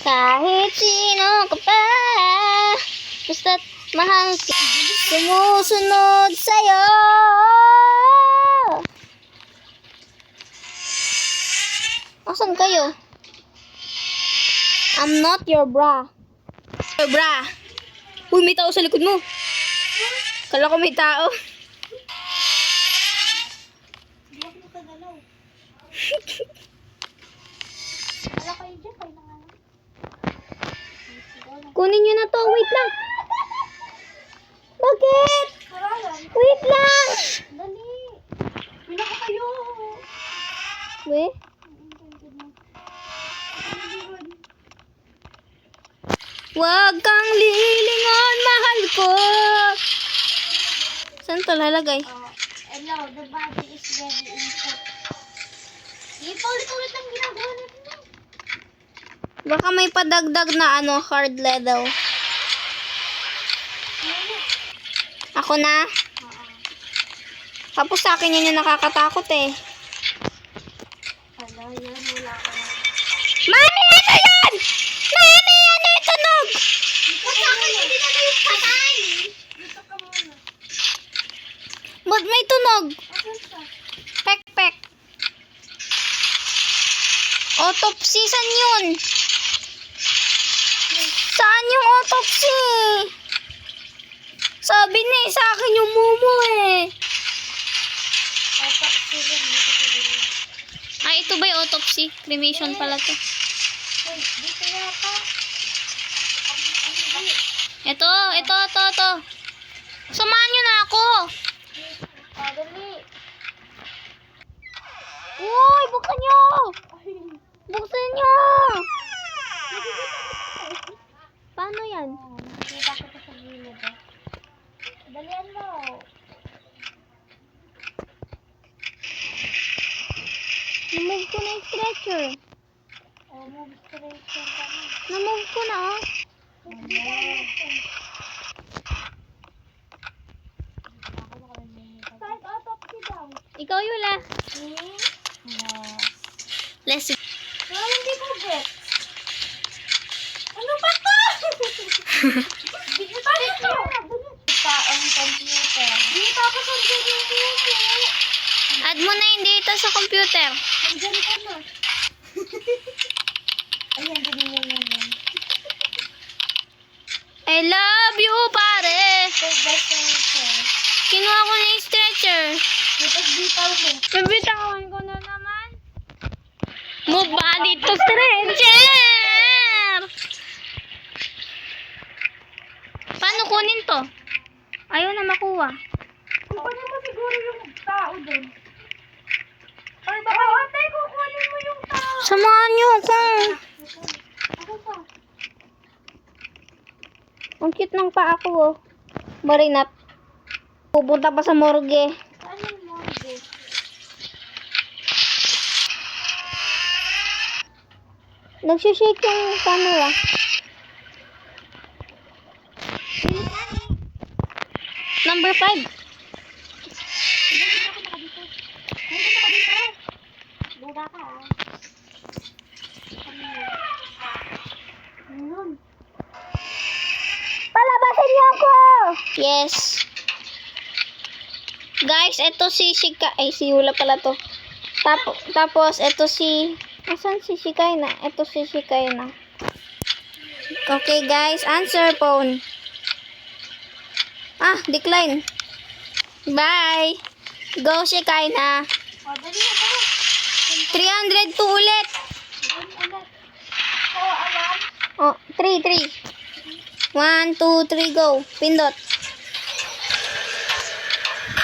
Kahit sino ka pa, basta't mahal ka, sumusunod sa'yo. Asan kayo? I'm not your bra. Your bra. Uy, may tao sa likod mo. Kala ko may tao. Hindi ako makagalaw. Wala kayo dyan, kayo na nga lang. Kunin nyo na to. Wait lang. Bakit? Karalan. Wait lang. Dali. Wala ko kayo. Wait. Huwag kang lilingon, mahal ko. Saan to lalagay? Hello, the body is ready input. Ipaulit-ulit ang ginagawa natin. Baka may padagdag na hard leather. Ako na? Tapos sa akin yan yung nakakatakot eh. Hala, yan. Wala ka na. Mami, ano yan? Mami, ano yung tunog? Ito sa akin, hindi na kayo patay. Dito ka muna. Ba't may tunog? Asan siya? Pek, pek. Autopsy, saan yun? Saan yung autopsy? Sabi na sa akin yung mumu eh. Otak, sige. Dito ka muna. Ay, ito ba yung autopsy? Cremation pala to. Hey, dito yata. Ito. Samahan nyo na ako. Dali. Uy, buksan nyo. Buksan nyo. Paano yan? Nakikita ko sa gilid. Dalian mo. Namove ko na yung stretcher. Move straight ka na. Namove ko na oh. Side autopsy daw. Ikaw Yula. Let's go. Hindi ko get. Ano ba to? Paano to? Ito ang computer. Dito ako sa video. Add mo na yun dito sa computer. Nandiyan ka na. Ayan, ganyan yan. I love you, pare. Step-by-step. Kinuha ko na yung stretcher. Bitaw mo. Bibitawan ko na naman. Move body to stretcher. Paano kunin to? Ayaw na makuha. Kukunin mo siguro yung tao doon. Ay, baka ate, kukunin mo yung tao. Samahan niyo ako. Ano pa? Ang cute ng paa ko oh. Marinat. Pupunta pa sa morgue. Ano yung morgue? Nagsishake yung camera. Number 5. Buga ka ah. Ano? Palabasin niyo ako! Yes. Guys, eto si Shika. Ay, si Yula pala to. Tapos, eto si... Asan si Shikay na? Eto si Shikay na. Okay, guys. Answer phone. Ah, decline. Bye. Go, Shikay na. O, dali na ka. 302 ulit. Dali ulit. O, alam. Oh, 3. 1, 2, 3, go. Pindot.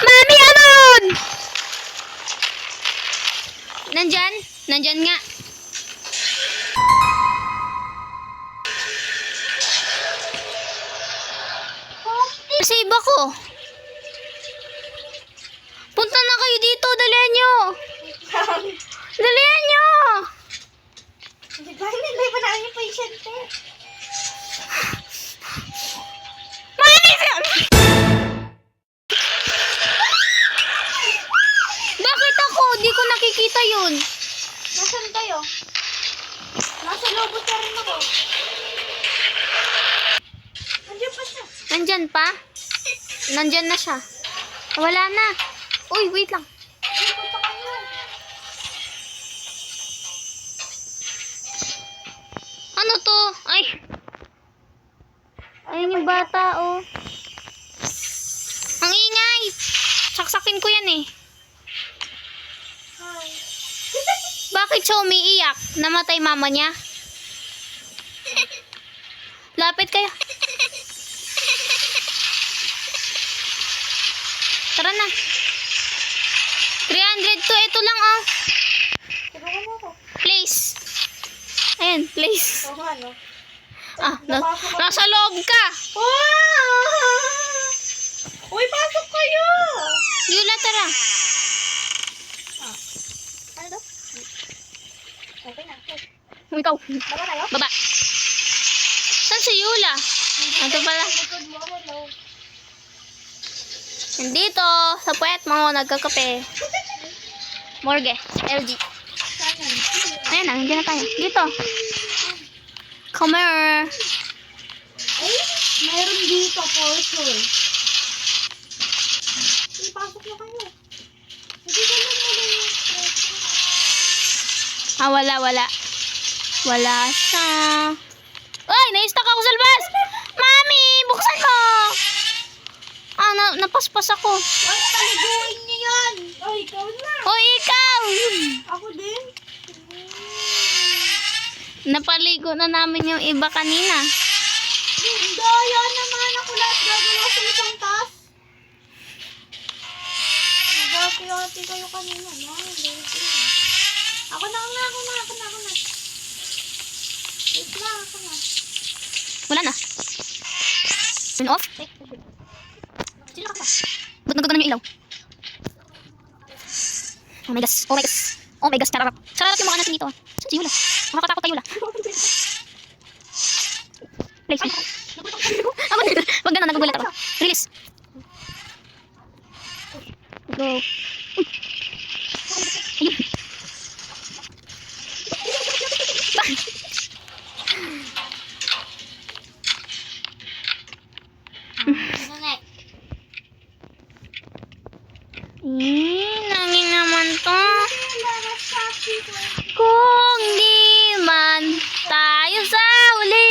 Mami, amon! Nandyan? Nandyan nga. Save ako. Punta na kayo dito. Dalihan nyo. Dalihan nyo. Dahil hindi pa namin yung patient eh. Mami! Bakit ako? Di ko nakikita yun. Nasa Nasaan kayo? Nasa lobot na rin ako. Nandiyan pa siya. Nandyan pa? Nandyan na siya. Wala na. Uy, wait lang. Ay, punta kayo. Ano to? Ay. Ayun yung bata, oh. Ang ingay. Saksakin ko yan eh. Hi. Bakit siya umiiyak? Namatay mama niya? Lapit kayo. Tara na. 300 to. Ito lang, oh. Tulungan mo ako. Place. Ayan, place. Oo nga, no? Ah, nasa loob ka. Wow! Uy, pasok kayo! Yula, tara. Ano daw? Okay na. Ikaw. Baba tayo? Baba. Saan si Yula? Ito pala. Likod mo ako, no? Nandito, sa puwet mo, nagkakape. Morgue, LG. Ayan na, nandiyan na tayo. Dito. Come here. Ay, meron dito, for sure. Uy, pasok na kayo. Hindi ko lang yung Ah, wala. Wala siya. Ay, na-stuck ako sa labas. Mami, buksan mo. Ah, napaspas ako. Ay, paliguin niyo yan! Ay, ikaw na! O, ikaw. Ako din? Napaligo na namin yung iba kanina. Daya naman ako lahat gagawa sa isang task. Nagkakilati kayo kanina. Ako na. Wait lang, ako na. Wala na. Turn off. Sila ka pa. Ba't nagagano yung ilaw? Oh my gosh. Oh my gosh, sarap. Sarap yung mga natin dito. Saan si Yula? Nakakatakot kay Yula. Place me. Wag na, nagugulat ako. Release. Go. Uy. Ayun. Ano next? Nangin naman to. Kung di man tayo sa uli.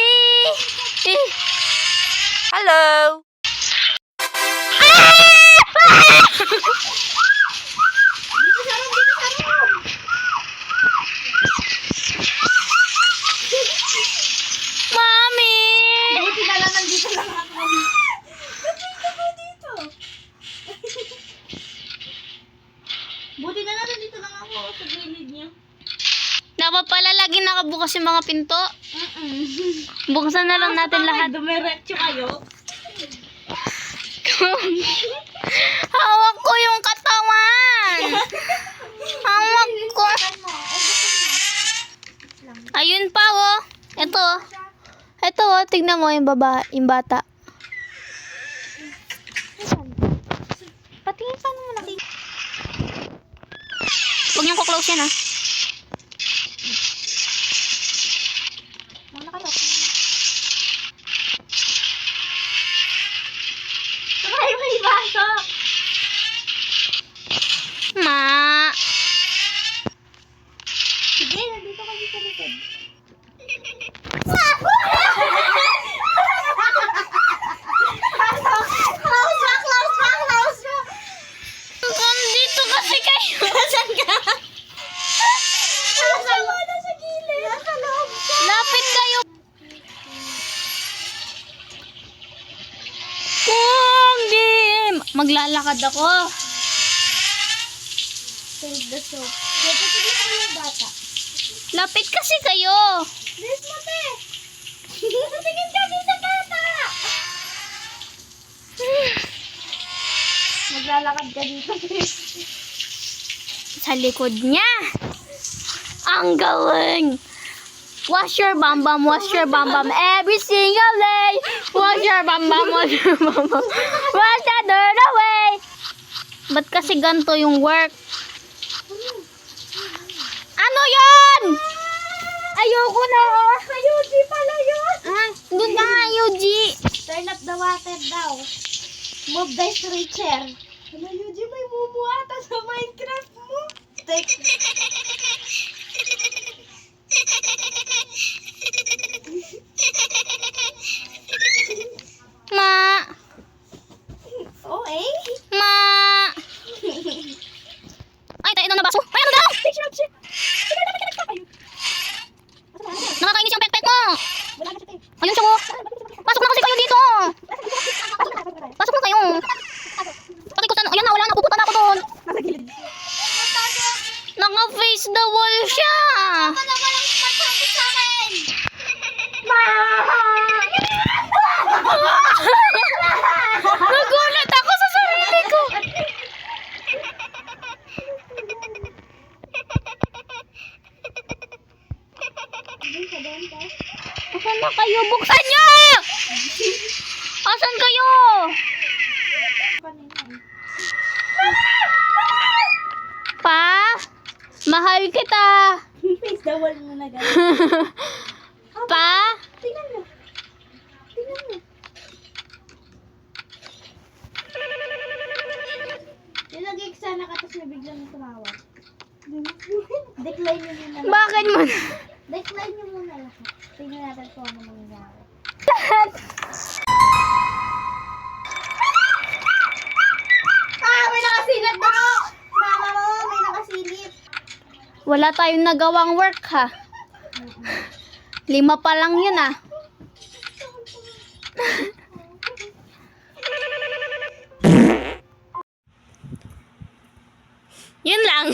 Hello! Mami! Buti na lang nandito lang ako. Nandito ka dito. Buti na lang nandito lang ako sa gilid niya. Dapat pala lagi nakabukas yung mga pinto. Buksan na lang natin lahat. Dumiretso kayo. Hawak ko yung katawan. Hawak ko. Ayun pa, oh. Ito. Ito, oh. Tignan mo yung bata. Patingin pa naman natin. Huwag niyong ko-close yan, ah. Mana kayo? Ay, may baso! Ma. Sige, nandito kayo sa likod. Dito kasi kayo. Saan ka? Nasa gilid. Nasa loob ka. Lapit kayo. Kung di. Maglalakad ako. Save the soap. Napatigil ko yung bata. Lapit kasi kayo. Bilis mo, te. Napatigil ka din sa bata. Maglalakad ka dito, te. Sa likod niya. Ang galing. Wash your bum bum every single day. Wash your bum bum. Wash the dirt away. Ba't kasi ganito yung work? Ano yon? Ayoko na. Sa Yuji pala yun. Ah, doon ka nga, Yuji. Turn up the water daw. Move the stretcher. Ano, Yuji, may mumuata sa Minecraft mo. Take. Ma. Oh, eh? Ma. Ay, tayo na baso. Ay, ano daw? Nakakainis yung pet-pet mo. Wala na siya, te. Ayun siya, oh. Pasok na kasi kayo dito. Pasok na kayo. Pati ko ayan na, wala na. Pupunta na ako doon. Nasa gilid. Naka-face the wall siya. Nagulat ako sa sarili ko. Asan na kayo? Buksan niyo! Asan kayo? Pa? Mahal kita. Face the wall mo na gano'n. Pa? Tingnan mo. Tingnan mo. Nilagay ko sana ka tapos nabiglang tumawa. Decline nyo muna. Bakit mo? Decline nyo muna lahat. Tingnan natin kung ano mangyayari. May nakasilip na! Mama mo, may nakasilip. Wala tayong nagawang work ha. 5 pa lang yun ah. Yun lang.